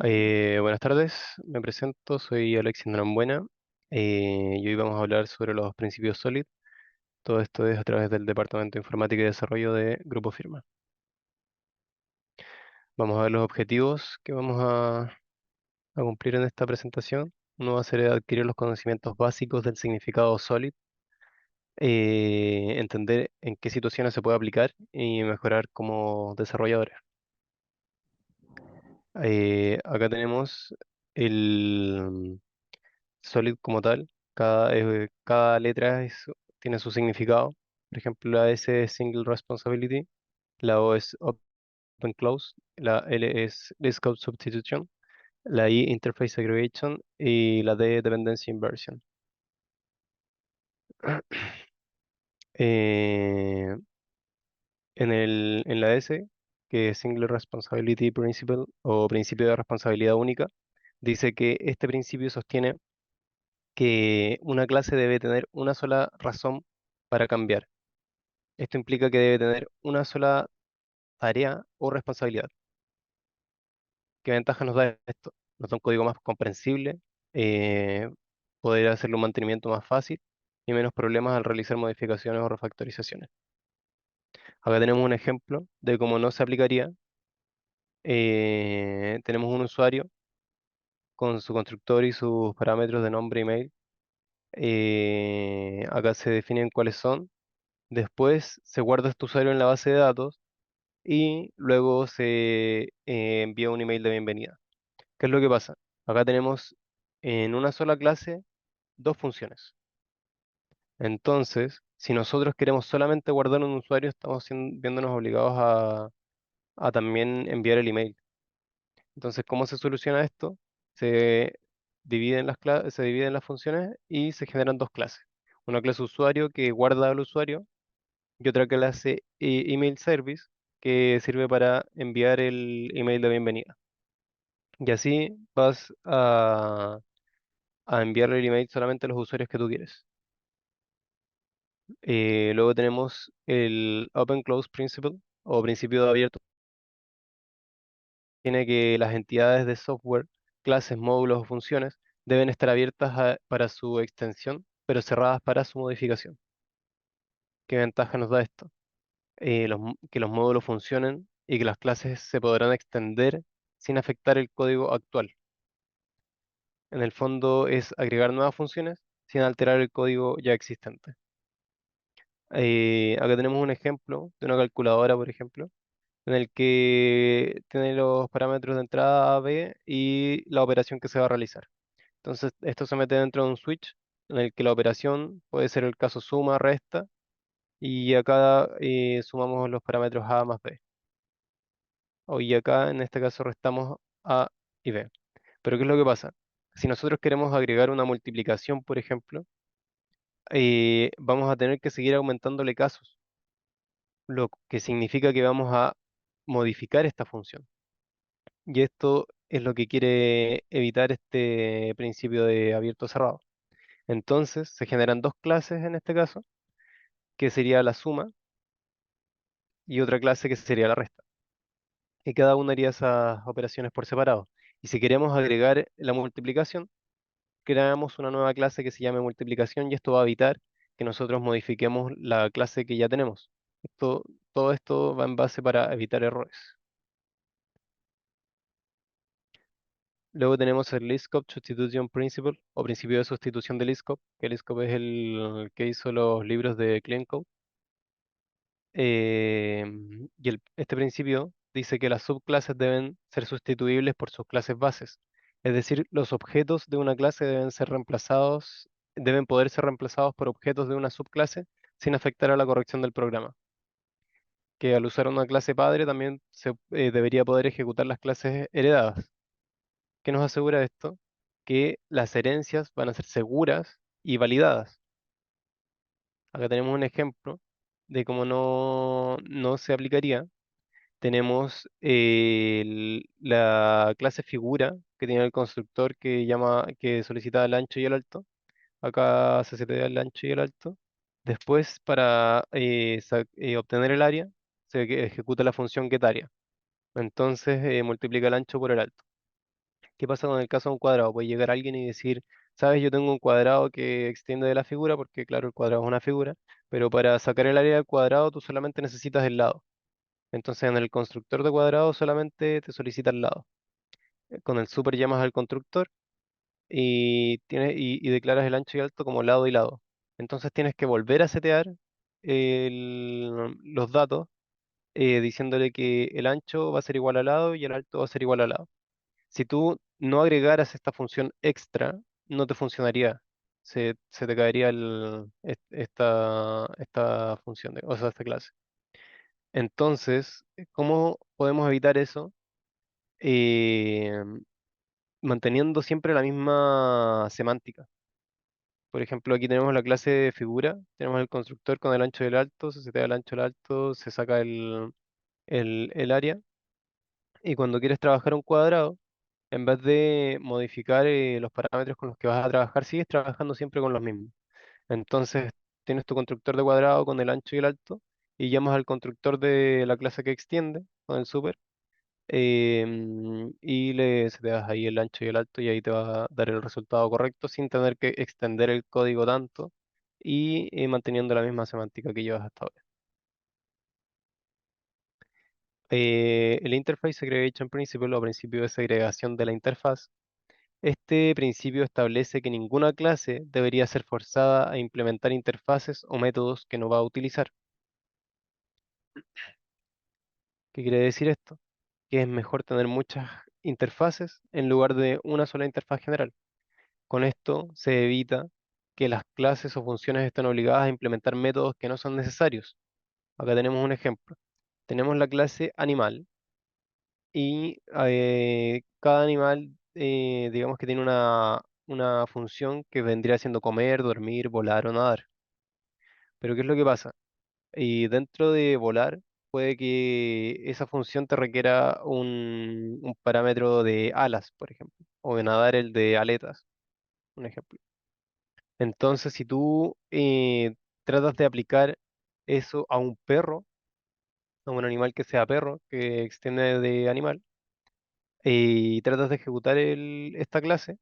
Buenas tardes, me presento, soy Alexis Norambuena y hoy vamos a hablar sobre los principios SOLID. Todo esto es a través del Departamento de Informática y Desarrollo de Grupo Firma. Vamos a ver los objetivos que vamos a cumplir en esta presentación. Uno va a ser adquirir los conocimientos básicos del significado SOLID, entender en qué situaciones se puede aplicar y mejorar como desarrolladores. Acá tenemos el Solid como tal. Cada letra tiene su significado. Por ejemplo, la S es Single Responsibility, la O es Open Close, la L es List Code Substitution, la I Interface Aggregation y la D Dependency Inversion. Eh, en la S, que es Single Responsibility Principle o principio de responsabilidad única, dice que este principio sostiene que una clase debe tener una sola razón para cambiar. Esto implica que debe tener una sola tarea o responsabilidad. ¿Qué ventaja nos da esto? Nos da un código más comprensible, eh, poder hacerle un mantenimiento más fácil y menos problemas al realizar modificaciones o refactorizaciones. Acá tenemos un ejemplo de cómo no se aplicaría. Tenemos un usuario con su constructor y sus parámetros de nombre y email. Acá se definen cuáles son. Después se guarda este usuario en la base de datos y luego se envía un email de bienvenida. ¿Qué es lo que pasa? Acá tenemos en una sola clase dos funciones. Entonces, si nosotros queremos solamente guardar un usuario, estamos viéndonos obligados a también enviar el email. Entonces, ¿cómo se soluciona esto? Se se dividen las funciones y se generan dos clases. Una clase usuario que guarda al usuario y otra clase email service que sirve para enviar el email de bienvenida. Y así vas a enviarle el email solamente a los usuarios que tú quieres. Luego tenemos el Open Close Principle o principio de abierto. Tiene que las entidades de software, clases, módulos o funciones deben estar abiertas para su extensión, pero cerradas para su modificación. ¿Qué ventaja nos da esto? Que los módulos funcionen y que las clases se podrán extender sin afectar el código actual. En el fondo es agregar nuevas funciones sin alterar el código ya existente. Acá tenemos un ejemplo de una calculadora, por ejemplo, en el que tiene los parámetros de entrada A, B y la operación que se va a realizar. Entonces, esto se mete dentro de un switch en el que la operación puede ser el caso suma, resta, y acá sumamos los parámetros A más B. Y acá, en este caso, restamos A y B. Pero ¿qué es lo que pasa? Si nosotros queremos agregar una multiplicación, por ejemplo, vamos a tener que seguir aumentándole casos, lo que significa que vamos a modificar esta función. Y esto es lo que quiere evitar este principio de abierto cerrado. Entonces se generan dos clases en este caso, que sería la suma y otra clase que sería la resta. Y cada una haría esas operaciones por separado. Y si queremos agregar la multiplicación, creamos una nueva clase que se llame multiplicación y esto va a evitar que nosotros modifiquemos la clase que ya tenemos. Esto, todo esto va en base para evitar errores. Luego tenemos el Liskop Substitution Principle o principio de sustitución de Liskop, que Liskop es el que hizo los libros de Clean Code. Este principio dice que las subclases deben ser sustituibles por sus clases bases. Es decir, los objetos de una clase deben poder ser reemplazados por objetos de una subclase sin afectar a la corrección del programa. Que al usar una clase padre también se debería poder ejecutar las clases heredadas. ¿Qué nos asegura esto? Que las herencias van a ser seguras y validadas. Acá tenemos un ejemplo de cómo no se aplicaría. Tenemos la clase figura que tiene el constructor que solicita el ancho y el alto. Acá se da el ancho y el alto. Después, para obtener el área, ejecuta la función getArea. Entonces multiplica el ancho por el alto. ¿Qué pasa con el caso de un cuadrado? Puede llegar alguien y decir, sabes, yo tengo un cuadrado que extiende de la figura, porque claro, el cuadrado es una figura, pero para sacar el área del cuadrado tú solamente necesitas el lado. Entonces en el constructor de cuadrado solamente te solicita el lado. Con el super llamas al constructor y declaras el ancho y alto como lado y lado. Entonces tienes que volver a setear los datos diciéndole que el ancho va a ser igual al lado y el alto va a ser igual al lado. Si tú no agregaras esta función extra, no te funcionaría. Se te caería esta función, o sea, esta clase. Entonces, ¿cómo podemos evitar eso? Eh, Manteniendo siempre la misma semántica. Por ejemplo, aquí tenemos la clase de figura, tenemos el constructor con el ancho y el alto, se setea el ancho y el alto, se saca el área. Y cuando quieres trabajar un cuadrado, en vez de modificar los parámetros con los que vas a trabajar, sigues trabajando siempre con los mismos. Entonces, tienes tu constructor de cuadrado con el ancho y el alto, y llamas al constructor de la clase que extiende con el super, y le seteas ahí el ancho y el alto, y ahí te va a dar el resultado correcto sin tener que extender el código tanto y manteniendo la misma semántica que llevas hasta ahora. El Interface Segregation Principle o principio de segregación de la interfaz. Este principio establece que ninguna clase debería ser forzada a implementar interfaces o métodos que no va a utilizar. ¿Qué quiere decir esto? Que es mejor tener muchas interfaces en lugar de una sola interfaz general. Con esto se evita que las clases o funciones estén obligadas a implementar métodos que no son necesarios. Acá tenemos un ejemplo. Tenemos la clase animal y cada animal, digamos que tiene una función que vendría siendo comer, dormir, volar o nadar. Pero ¿qué es lo que pasa? Y dentro de volar, puede que esa función te requiera un parámetro de alas, por ejemplo, o de nadar el de aletas, un ejemplo. Entonces, si tú tratas de aplicar eso a un perro, a un animal que sea perro, que extiende de animal, y tratas de ejecutar esta clase,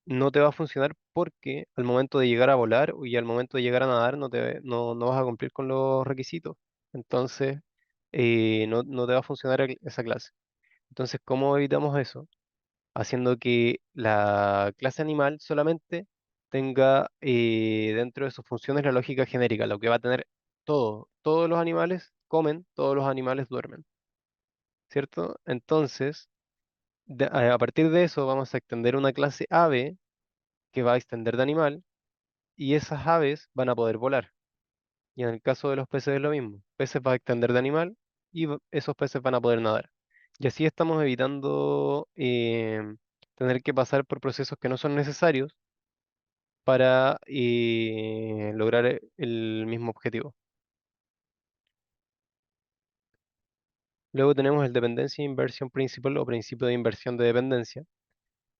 no te va a funcionar porque al momento de llegar a volar y al momento de llegar a nadar no vas a cumplir con los requisitos. Entonces, no te va a funcionar esa clase. Entonces, ¿cómo evitamos eso? Haciendo que la clase animal solamente tenga dentro de sus funciones la lógica genérica, lo que va a tener todo. Todos los animales comen, todos los animales duermen, ¿cierto? Entonces, a partir de eso vamos a extender una clase ave que va a extender de animal y esas aves van a poder volar. Y en el caso de los peces es lo mismo. Peces va a extender de animal y esos peces van a poder nadar. Y así estamos evitando tener que pasar por procesos que no son necesarios para lograr el mismo objetivo. Luego tenemos el Dependency Inversion Principle o principio de inversión de dependencia,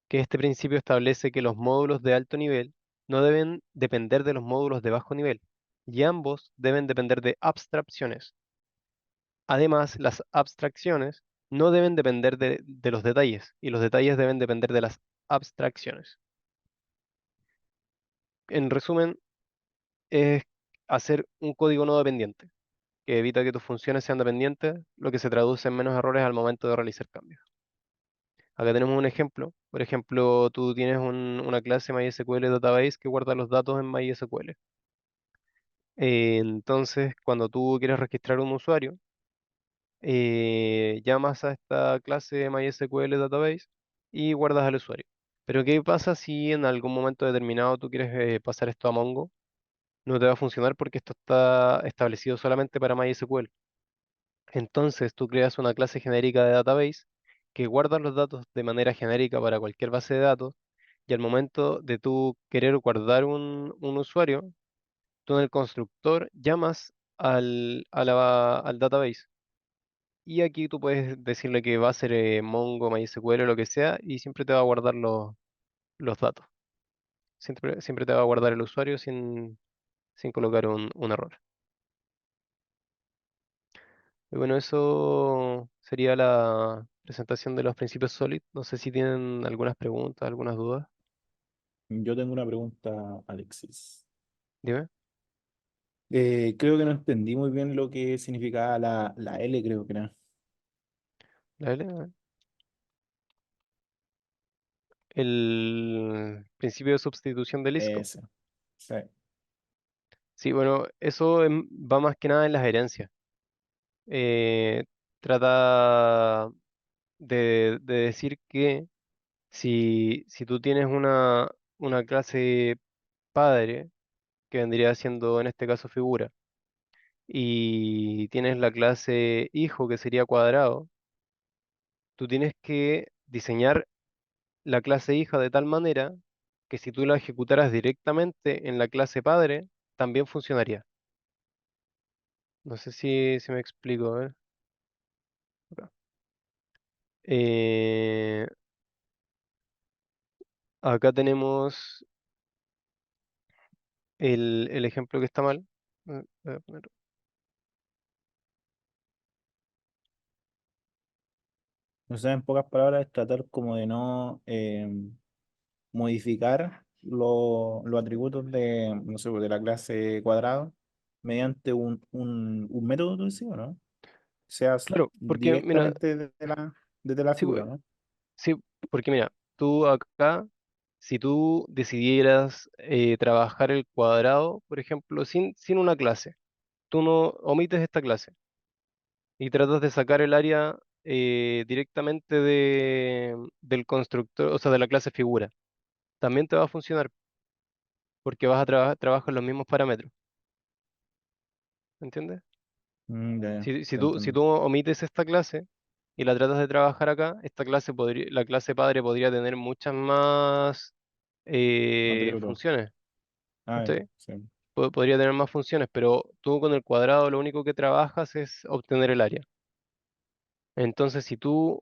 que este principio establece que los módulos de alto nivel no deben depender de los módulos de bajo nivel, y ambos deben depender de abstracciones. Además, las abstracciones no deben depender de los detalles, y los detalles deben depender de las abstracciones. En resumen, es hacer un código no dependiente, que evita que tus funciones sean dependientes, lo que se traduce en menos errores al momento de realizar cambios. Acá tenemos un ejemplo. Por ejemplo, tú tienes una clase MySQL Database que guarda los datos en MySQL. Entonces, cuando tú quieres registrar un usuario, llamas a esta clase MySQL Database y guardas al usuario. Pero ¿qué pasa si en algún momento determinado tú quieres pasar esto a Mongo? No te va a funcionar porque esto está establecido solamente para MySQL. Entonces tú creas una clase genérica de database que guarda los datos de manera genérica para cualquier base de datos y al momento de tú querer guardar un usuario, tú en el constructor llamas al database. Y aquí tú puedes decirle que va a ser Mongo, MySQL o lo que sea y siempre te va a guardar los datos. Siempre te va a guardar el usuario sin colocar un error. Y bueno, eso sería la presentación de los principios SOLID. No sé si tienen algunas preguntas, algunas dudas. Yo tengo una pregunta, Alexis. Dime. Creo que no entendí muy bien lo que significaba la L, creo que era. La L, a ver. El principio de sustitución de Lisp. Ese. Sí. Sí, bueno, eso va más que nada en las herencias. Eh, Trata de decir que si tú tienes una clase padre, que vendría siendo en este caso figura, y tienes la clase hijo, que sería cuadrado, tú tienes que diseñar la clase hija de tal manera que si tú la ejecutaras directamente en la clase padre, también funcionaría. No sé si me explico, a ver. Acá. Eh, Acá tenemos el ejemplo que está mal. Voy a poner- O sea, en pocas palabras, es tratar como de no modificar los atributos de, no sé, pues, de la clase cuadrado mediante un método, tú decís, ¿o no? Seas Claro, porque mira, directamente desde la sí, figura, ¿no? sí, porque mira, tú acá, si tú decidieras trabajar el cuadrado, por ejemplo, sin una clase, tú no omites esta clase y tratas de sacar el área directamente del constructor, o sea, de la clase figura. También te va a funcionar porque vas a trabajar los mismos parámetros, ¿entiendes? Ya, ya, Si te tú, si entiendo. tú omites esta clase y la tratas de trabajar acá, esta clase podría, la clase padre podría tener muchas más Atributo. funciones, Ah, ya, ¿cachai? sí. Podría tener más funciones, pero tú con el cuadrado lo único que trabajas es obtener el área. Entonces, si tú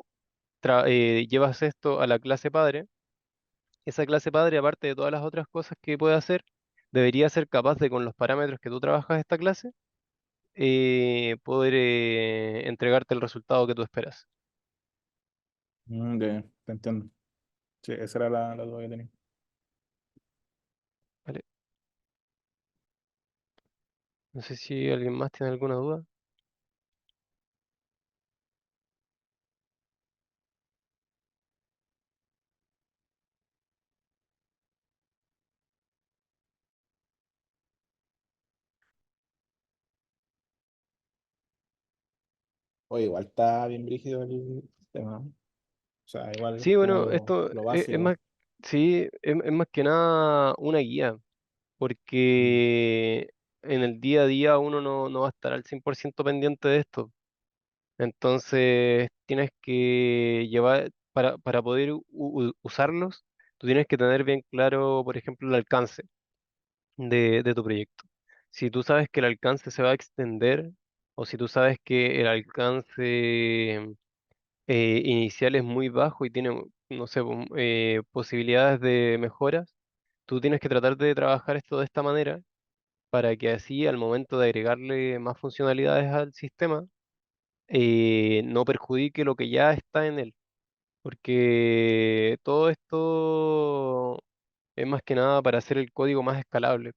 llevas esto a la clase padre, esa clase padre, aparte de todas las otras cosas que puede hacer, debería ser capaz de, con los parámetros que tú trabajas esta clase, poder entregarte el resultado que tú esperas. Ya, ya, te entiendo. Sí, esa era la duda que tenía. ¿Vale? No sé si alguien más tiene alguna duda. Oye, igual está bien brígido el tema, ¿no? O sea, igual Sí, como bueno, esto lo es básico. más, sí, es más que nada una guía, Mm. porque en el día a día uno no va a estar al 100% pendiente de esto. Entonces, tienes que llevar, para poder usarlos, tú tienes que tener bien claro, por ejemplo, el alcance de tu proyecto. Si tú sabes que el alcance se va a extender, o si tú sabes que el alcance inicial es muy bajo y tiene, no sé, posibilidades de mejoras, tú tienes que tratar de trabajar esto de esta manera para que así al momento de agregarle más funcionalidades al sistema, no perjudique lo que ya está en él. Porque todo esto es más que nada para hacer el código más escalable.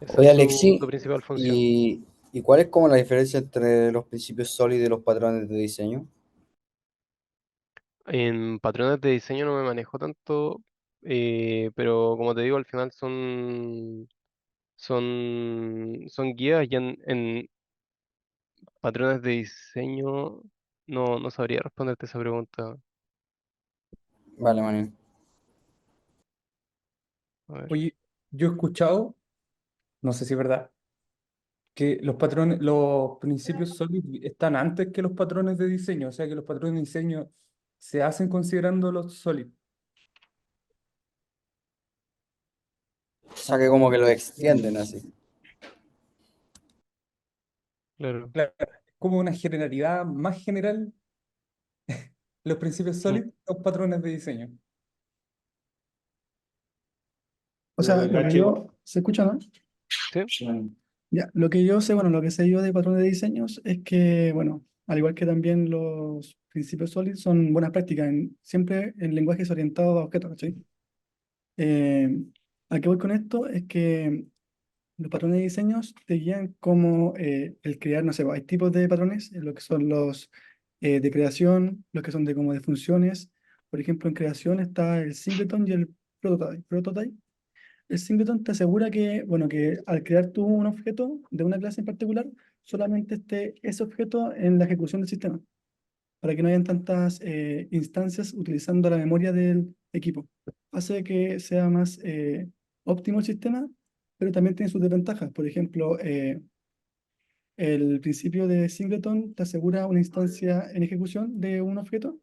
Esa es Oye, su Alexi, principal función. ¿y cuál es como la diferencia entre los principios sólidos y los patrones de diseño? En patrones de diseño no me manejo tanto, pero como te digo, al final son guías y en patrones de diseño no sabría responderte esa pregunta. Vale, Manuel. A ver. Oye, yo he escuchado, no sé si es verdad, que los patrones, los principios sólidos están antes que los patrones de diseño, o sea que los patrones de diseño se hacen considerando los sólidos. O sea Como que que como lo que lo extienden extienden. así. Claro. Claro, como una generalidad más general, los principios Mm, sólidos, los patrones de diseño. O Lo sea, que lo que cacho, yo... ¿Se escucha, no? ¿sí? Sí. Ya, lo que yo sé, bueno, lo que sé yo de patrones de diseños es que, bueno, al igual que también los principios SOLID son buenas prácticas, siempre en lenguajes orientados a objetos, ¿cachai? Eh, ¿A qué voy con esto? Es que los patrones de diseños te guían como el crear, no sé, hay tipos de patrones, lo que son los de creación, los que son de como de funciones. Por ejemplo, en creación está el singleton y el prototype. El singleton te asegura que, bueno, que al crear tú un objeto de una clase en particular, solamente esté ese objeto en la ejecución del sistema, para que no hayan tantas instancias utilizando la memoria del equipo. Hace que sea más óptimo el sistema, pero también tiene sus desventajas. Por ejemplo, el principio de singleton te asegura una instancia en ejecución de un objeto,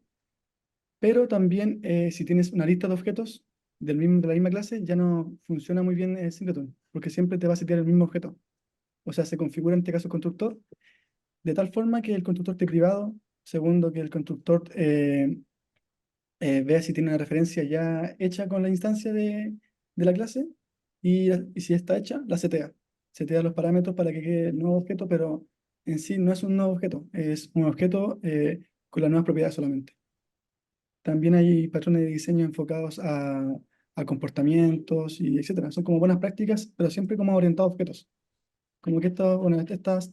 pero también si tienes una lista de objetos de la misma clase, ya no funciona muy bien el singleton, porque siempre te va a setear el mismo objeto. O sea, se configura en este caso el constructor de tal forma que el constructor esté privado. Segundo, que el constructor vea si tiene una referencia ya hecha con la instancia de la clase y si está hecha, la setea. Setea los parámetros para que quede el nuevo objeto, pero en sí no es un nuevo objeto, es un objeto con las nuevas propiedades solamente. También hay patrones de diseño enfocados a comportamientos y etcétera. Son como buenas prácticas, pero siempre como orientados a objetos. Como que bueno, estas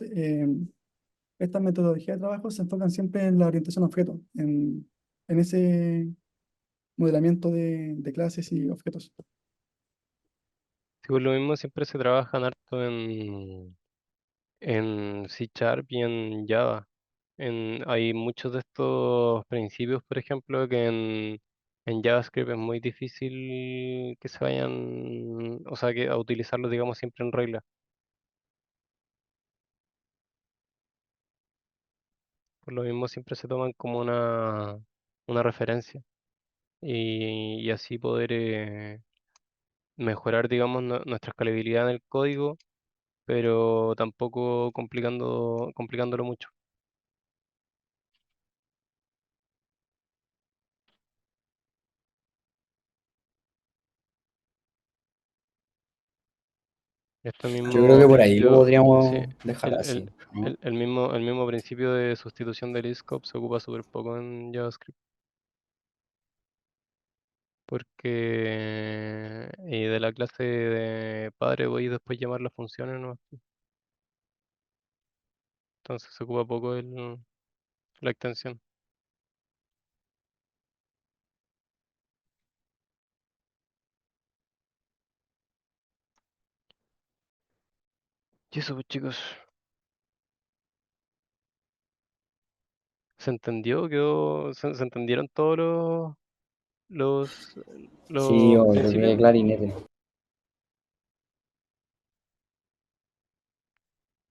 metodologías de trabajo se enfocan siempre en la orientación a objetos, en ese modelamiento de clases y objetos. Sí, por lo mismo siempre se trabajan harto en C Sharp y en Java. Hay muchos de estos principios, por ejemplo, que en JavaScript es muy difícil que se vayan, o sea, que a utilizarlos, digamos, siempre en regla. Por lo mismo siempre se toman como una referencia y así poder mejorar, digamos, nuestra escalabilidad en el código, pero tampoco complicándolo mucho. Este Yo creo mismo que por ahí lo principio, sí, podríamos dejar el, así, ¿no? el mismo principio de sustitución del isScope se ocupa súper poco en JavaScript, porque de la clase de padre voy a después llamar las funciones, ¿no? Entonces se ocupa poco la extensión. Y eso, pues, chicos, ¿se entendió? ¿Se entendieron todos los, Sí, los yo creo que principios? clarinete.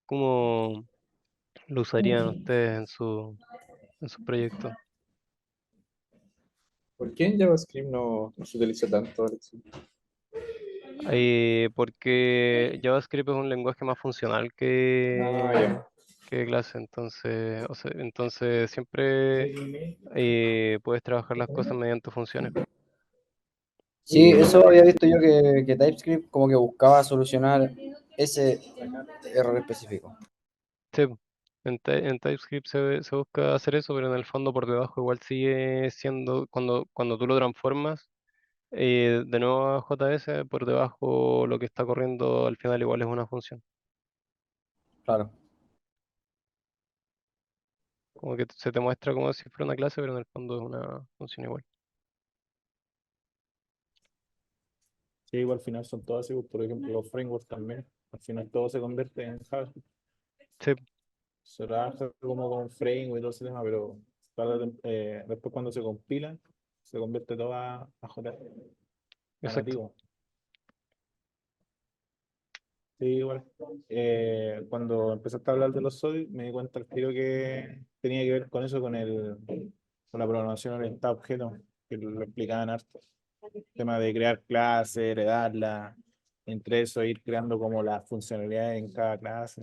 ¿Cómo lo usarían ustedes en su proyecto? ¿Por qué en JavaScript no se utiliza tanto, Alexis? Porque JavaScript es un lenguaje más funcional Ah, ya. que clase, entonces, o sea, entonces siempre puedes trabajar las cosas mediante funciones. Sí, eso había visto yo que TypeScript como que buscaba solucionar ese error específico. Sí, en TypeScript se busca hacer eso, pero en el fondo por debajo igual sigue siendo, cuando tú lo transformas de nuevo a JS, por debajo lo que está corriendo al final igual es una función. Claro. Como que se te muestra como si fuera una clase, pero en el fondo es una función igual. Sí, igual al final son todas así, pues, por ejemplo, los frameworks también. Al final todo se convierte en JavaScript. Sí, Se trabaja como con framework y todo ese tema, pero después cuando se compila, se convierte todo a JavaScript, a exacto. nativo. Sí, igual. Cuando empezaste a hablar de los SODI, me di cuenta al tiro que tenía que ver con eso, con la programación orientada a objetos, que lo explicaban harto. El tema de crear clases, heredarla, entre eso ir creando como las funcionalidades en cada clase.